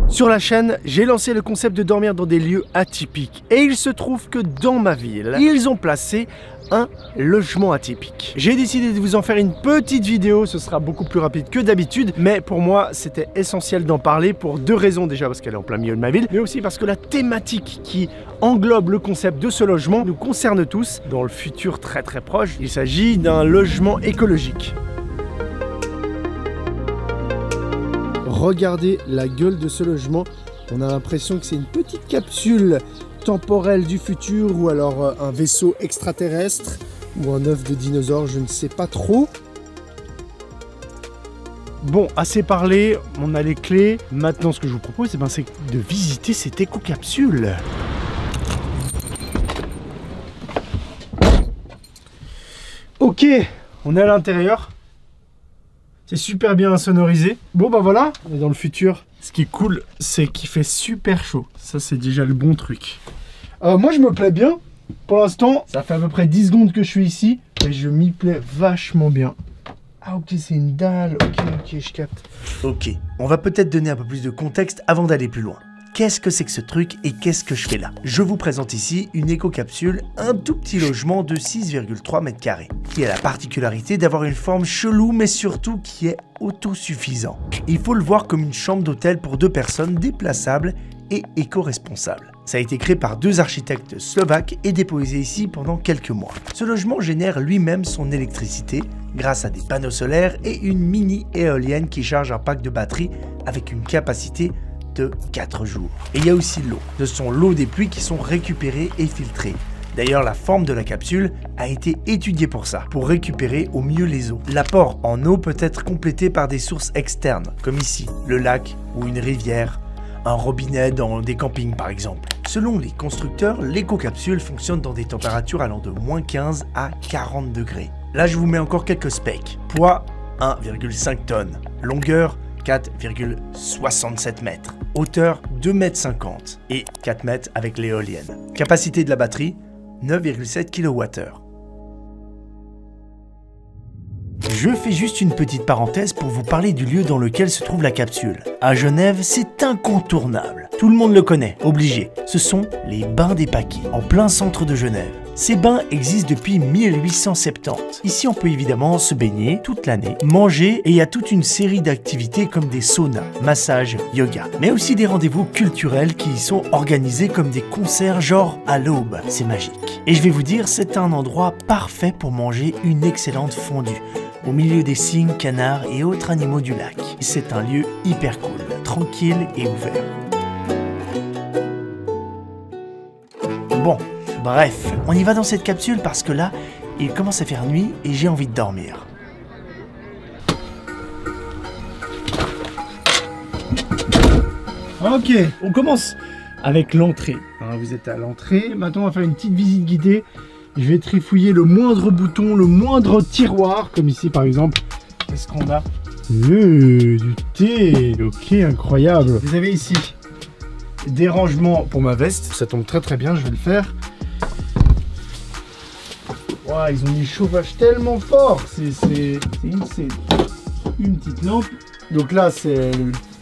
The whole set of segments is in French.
Sur la chaîne, j'ai lancé le concept de dormir dans des lieux atypiques et il se trouve que dans ma ville, ils ont placé un logement atypique. J'ai décidé de vous en faire une petite vidéo, ce sera beaucoup plus rapide que d'habitude, mais pour moi c'était essentiel d'en parler pour deux raisons. Déjà parce qu'elle est en plein milieu de ma ville, mais aussi parce que la thématique qui englobe le concept de ce logement nous concerne tous dans le futur très proche. Il s'agit d'un logement écologique. Regardez la gueule de ce logement, on a l'impression que c'est une petite capsule temporelle du futur ou alors un vaisseau extraterrestre ou un œuf de dinosaure, je ne sais pas trop. Bon, assez parlé, on a les clés. Maintenant ce que je vous propose, c'est de visiter cette éco-capsule. Ok, on est à l'intérieur. C'est super bien sonorisé. Bon bah voilà, on est dans le futur. Ce qui est cool, c'est qu'il fait super chaud. Ça c'est déjà le bon truc. Moi je me plais bien. Pour l'instant, ça fait à peu près 10 secondes que je suis ici. Et je m'y plais vachement bien. Ah ok, c'est une dalle. Ok, je capte. Ok, on va peut-être donner un peu plus de contexte avant d'aller plus loin. Qu'est-ce que c'est que ce truc et qu'est-ce que je fais là? Je vous présente ici une éco-capsule, un tout petit logement de 6,3 mètres carrés, qui a la particularité d'avoir une forme chelou mais surtout qui est autosuffisant. Il faut le voir comme une chambre d'hôtel pour 2 personnes déplaçables et éco-responsables. Ça a été créé par 2 architectes slovaques et déposé ici pendant quelques mois. Ce logement génère lui-même son électricité grâce à des panneaux solaires et une mini éolienne qui charge un pack de batterie avec une capacité de 4 jours. Et il y a aussi l'eau. Ce sont l'eau des pluies qui sont récupérées et filtrées. D'ailleurs, la forme de la capsule a été étudiée pour ça, pour récupérer au mieux les eaux. L'apport en eau peut être complété par des sources externes, comme ici, le lac ou une rivière, un robinet dans des campings par exemple. Selon les constructeurs, l'éco-capsule fonctionne dans des températures allant de -15 à 40 degrés. Là, je vous mets encore quelques specs. Poids, 1,5 tonnes. Longueur, 4,67 mètres. Hauteur 2,50 m et 4 mètres avec l'éolienne. Capacité de la batterie 9,7 kWh. Je fais juste une petite parenthèse pour vous parler du lieu dans lequel se trouve la capsule. À Genève, c'est incontournable. Tout le monde le connaît, obligé. Ce sont les bains des Paquis, en plein centre de Genève. Ces bains existent depuis 1870. Ici, on peut évidemment se baigner toute l'année, manger et il y a toute une série d'activités comme des saunas, massages, yoga. Mais aussi des rendez-vous culturels qui y sont organisés comme des concerts genre à l'aube. C'est magique. Et je vais vous dire, c'est un endroit parfait pour manger une excellente fondue au milieu des cygnes, canards et autres animaux du lac. C'est un lieu hyper cool, tranquille et ouvert. Bon. Bref, on y va dans cette capsule parce que là, il commence à faire nuit et j'ai envie de dormir. Ok, on commence avec l'entrée. Vous êtes à l'entrée. Maintenant, on va faire une petite visite guidée. Je vais trifouiller le moindre bouton, le moindre tiroir, comme ici par exemple. Qu'est-ce qu'on a? Du thé. Ok, incroyable. Vous avez ici des rangements pour ma veste. Ça tombe très bien, je vais le faire. Wow, ils ont mis le chauffage tellement fort, c'est une petite lampe. Donc là c'est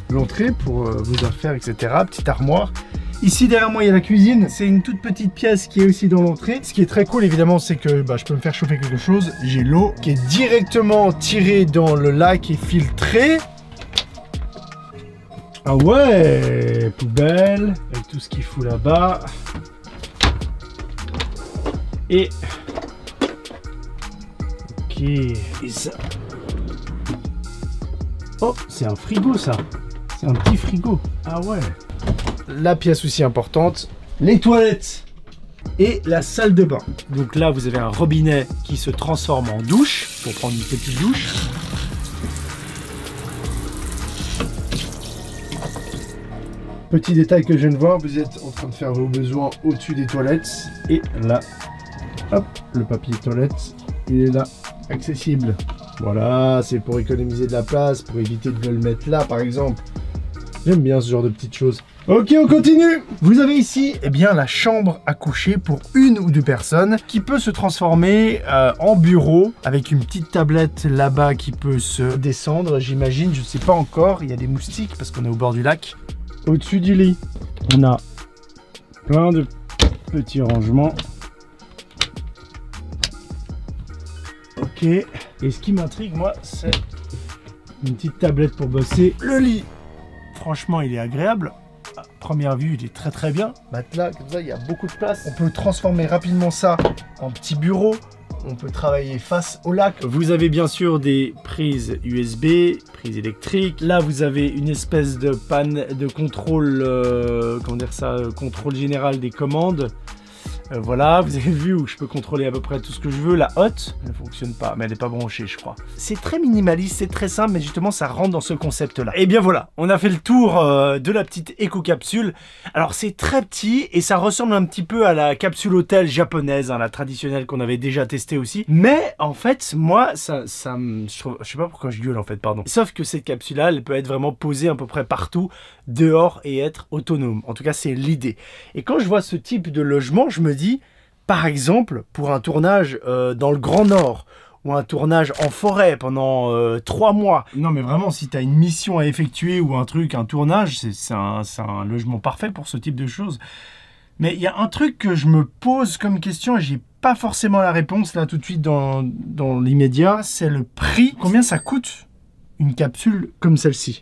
l'entrée pour vos affaires, etc. Petite armoire. Ici derrière moi il y a la cuisine, c'est une toute petite pièce qui est aussi dans l'entrée. Ce qui est très cool évidemment c'est que je peux me faire chauffer quelque chose. J'ai l'eau qui est directement tirée dans le lac et filtrée. Ah ouais, poubelle, avec tout ce qu'il faut là-bas. Et et ça. Oh, c'est un frigo ça. C'est un petit frigo. Ah ouais. La pièce aussi importante, les toilettes et la salle de bain. Donc là, vous avez un robinet qui se transforme en douche pour prendre une petite douche. Petit détail que je viens de voir, vous êtes en train de faire vos besoins au-dessus des toilettes. Et là, hop, le papier toilette, il est là. Accessible. Voilà, c'est pour économiser de la place, pour éviter de le mettre là par exemple. J'aime bien ce genre de petites choses. Ok, on continue. Vous avez ici la chambre à coucher pour 1 ou 2 personnes qui peut se transformer en bureau avec une petite tablette là-bas qui peut se descendre, j'imagine, je ne sais pas encore. Il y a des moustiques parce qu'on est au bord du lac. Au-dessus du lit, on a plein de petits rangements. Ok. Et ce qui m'intrigue, moi, c'est une petite tablette pour bosser. Le lit, franchement, il est agréable. À première vue, il est très très bien. Matelas, comme ça, il y a beaucoup de place. On peut transformer rapidement ça en petit bureau. On peut travailler face au lac. Vous avez bien sûr des prises USB, prises électriques. Là, vous avez une espèce de panne de contrôle, comment dire ça, contrôle général des commandes. Voilà, vous avez vu où je peux contrôler à peu près tout ce que je veux. La hotte ne fonctionne pas, mais elle n'est pas branchée, je crois. C'est très minimaliste, c'est très simple, mais justement, ça rentre dans ce concept-là. Et bien voilà, on a fait le tour de la petite éco-capsule. Alors, c'est très petit et ça ressemble un petit peu à la capsule hôtel japonaise, hein, la traditionnelle qu'on avait déjà testée aussi. Mais en fait, moi, je sais pas pourquoi je gueule en fait, pardon. Sauf que cette capsule-là, elle peut être vraiment posée à peu près partout, dehors et être autonome. En tout cas, c'est l'idée. Et quand je vois ce type de logement, je me dis, par exemple, pour un tournage dans le Grand Nord, ou un tournage en forêt pendant 3 mois. Non mais vraiment, si tu as une mission à effectuer ou un truc, un tournage, c'est un logement parfait pour ce type de choses. Mais il y a un truc que je me pose comme question et j'ai pas forcément la réponse là tout de suite dans l'immédiat, c'est le prix. Combien ça coûte une capsule comme celle-ci?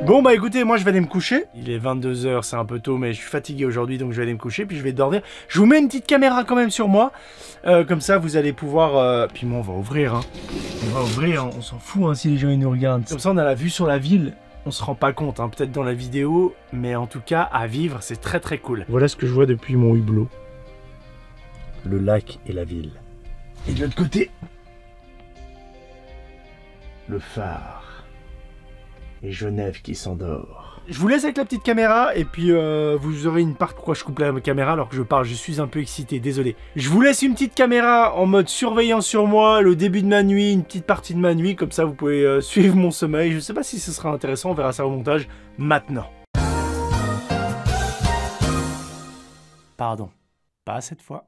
Bon bah écoutez, moi je vais aller me coucher. Il est 22 h, c'est un peu tôt, mais je suis fatigué aujourd'hui, donc je vais aller me coucher, puis je vais dormir. Je vous mets une petite caméra quand même sur moi, comme ça vous allez pouvoir... Puis moi on va ouvrir, hein. On va ouvrir, hein. On s'en fout hein, si les gens ils nous regardent. Comme ça on a la vue sur la ville, on se rend pas compte, hein, peut-être dans la vidéo, mais en tout cas à vivre c'est très très cool. Voilà ce que je vois depuis mon hublot. Le lac et la ville. Et de l'autre côté, le phare. Et Genève qui s'endort. Je vous laisse avec la petite caméra et puis vous aurez une part pourquoi je coupe la caméra alors que je parle, je suis un peu excité, désolé. Je vous laisse une petite caméra en mode surveillant sur moi, le début de ma nuit, une petite partie de ma nuit, comme ça vous pouvez suivre mon sommeil. Je sais pas si ce sera intéressant, on verra ça au montage maintenant. Pardon, pas cette fois.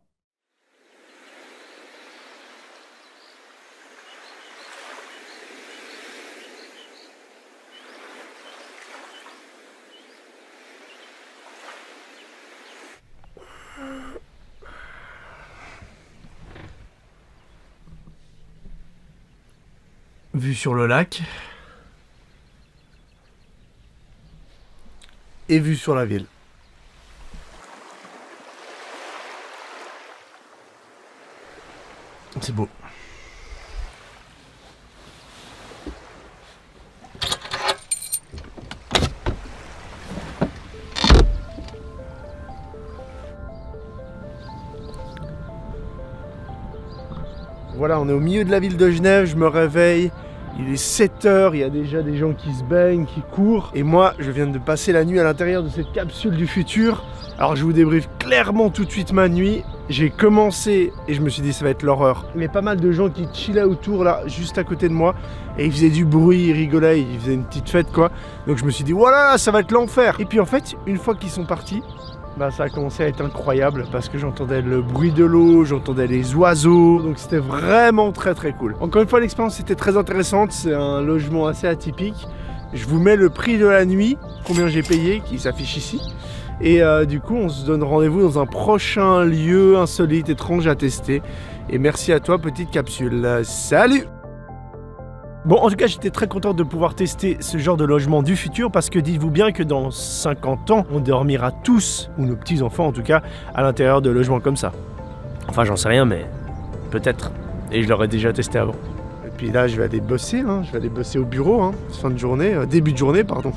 Vue sur le lac. Et vue sur la ville. C'est beau. Voilà, on est au milieu de la ville de Genève, je me réveille, il est 7 h, il y a déjà des gens qui se baignent, qui courent. Et moi, je viens de passer la nuit à l'intérieur de cette capsule du futur. Alors je vous débriefe clairement tout de suite ma nuit. J'ai commencé et je me suis dit ça va être l'horreur. Il y avait pas mal de gens qui chillaient autour là, juste à côté de moi. Et ils faisaient du bruit, ils rigolaient, ils faisaient une petite fête quoi. Donc je me suis dit voilà, ça va être l'enfer. Et puis en fait, une fois qu'ils sont partis, bah, ça a commencé à être incroyable parce que j'entendais le bruit de l'eau, j'entendais les oiseaux, donc c'était vraiment très très cool. Encore une fois, l'expérience était très intéressante, c'est un logement assez atypique. Je vous mets le prix de la nuit, combien j'ai payé, qui s'affiche ici. Et du coup, on se donne rendez-vous dans un prochain lieu insolite, étrange à tester. Et merci à toi, petite capsule. Salut! Bon, en tout cas, j'étais très content de pouvoir tester ce genre de logement du futur parce que dites-vous bien que dans 50 ans, on dormira tous, ou nos petits-enfants en tout cas, à l'intérieur de logements comme ça. Enfin, j'en sais rien, mais peut-être. Et je l'aurais déjà testé avant. Et puis là, je vais aller bosser, hein. Je vais aller bosser au bureau, hein, fin de journée, début de journée, pardon.